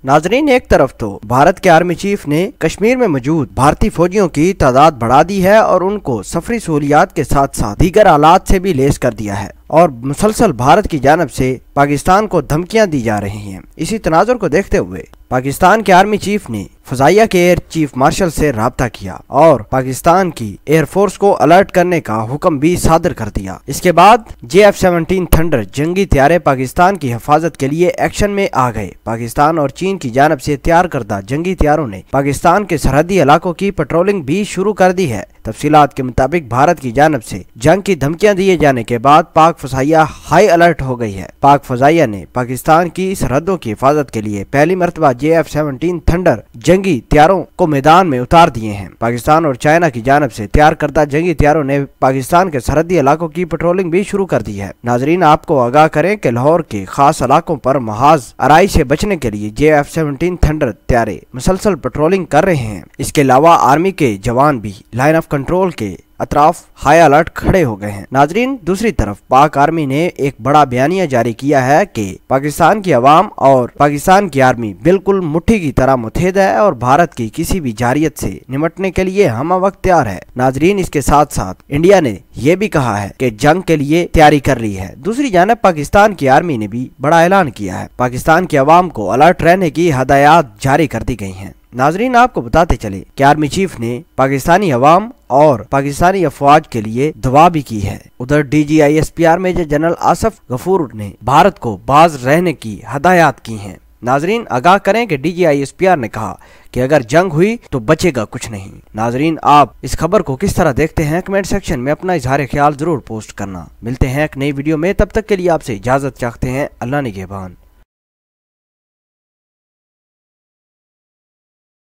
नाजरीन, एक तरफ तो भारत के आर्मी चीफ ने कश्मीर में मौजूद भारतीय फौजियों की तादाद बढ़ा दी है और उनको सफरी सहूलियात के साथ साथ दीगर आलात से भी लैस कर दिया है और मुसलसल भारत की जानब से पाकिस्तान को धमकियां दी जा रही हैं। इसी तनाजुर को देखते हुए पाकिस्तान के आर्मी चीफ ने फजाइया के एयर चीफ मार्शल से राब्ता किया और पाकिस्तान की एयरफोर्स को अलर्ट करने का हुक्म भी सादर कर दिया। इसके बाद JF-17 थंडर जंगी तैयारे पाकिस्तान की हिफाजत के लिए एक्शन में आ गए। पाकिस्तान और चीन की जानब से तैयार करदा जंगी तैयारों ने पाकिस्तान के सरहदी इलाकों की पेट्रोलिंग भी शुरू कर दी है। तफसीलात के मुताबिक भारत की जानब से जंग की धमकियां दिए जाने के बाद पाक फजाइया हाई अलर्ट हो गई है। पाक फजाइया ने पाकिस्तान की सरहदों की हिफाजत के लिए पहली मरतबा JF-17 थंडर जंगी तैयारों को मैदान में उतार दिए हैं। पाकिस्तान और चाइना की जानब से तैयार करदा जंगी तैयारों ने पाकिस्तान के सरहदी इलाकों की पेट्रोलिंग भी शुरू कर दी है। नाजरीन, आपको आगाह करें कि लाहौर के खास इलाकों पर महाज आराई से बचने के लिए JF-17 थंडर तैयारे मुसलसल पेट्रोलिंग कर रहे हैं। इसके अलावा आर्मी के जवान भी लाइन ऑफ कंट्रोल के अतराफ हाई अलर्ट खड़े हो गए हैं। नाजरीन, दूसरी तरफ पाक आर्मी ने एक बड़ा बयानिया जारी किया है कि पाकिस्तान की आवाम और पाकिस्तान की आर्मी बिल्कुल मुट्ठी की तरह मुतहद है और भारत की किसी भी जारियत से निपटने के लिए हम वक्त तैयार है। नाजरीन, इसके साथ साथ इंडिया ने यह भी कहा है कि जंग के लिए तैयारी कर रही है। दूसरी जानब पाकिस्तान की आर्मी ने भी बड़ा ऐलान किया है। पाकिस्तान की आवाम को अलर्ट रहने की हदायत जारी कर दी गई है। नाजरीन, आपको बताते चले कि आर्मी चीफ ने पाकिस्तानी अवाम और पाकिस्तानी अफवाज के लिए दुआ भी की है। उधर DGISPR major general Asif Ghafoor ने भारत को बाज रहने की हदायत की हैं। नाजरीन, आगाह करें कि DGISPR ने कहा कि अगर जंग हुई तो बचेगा कुछ नहीं। नाजरीन, आप इस खबर को किस तरह देखते हैं, कमेंट सेक्शन में अपना इजहार ख्याल जरूर पोस्ट करना। मिलते हैं एक नई वीडियो में, तब तक के लिए आपसे इजाजत चाहते हैं। अल्लाह निगहबान।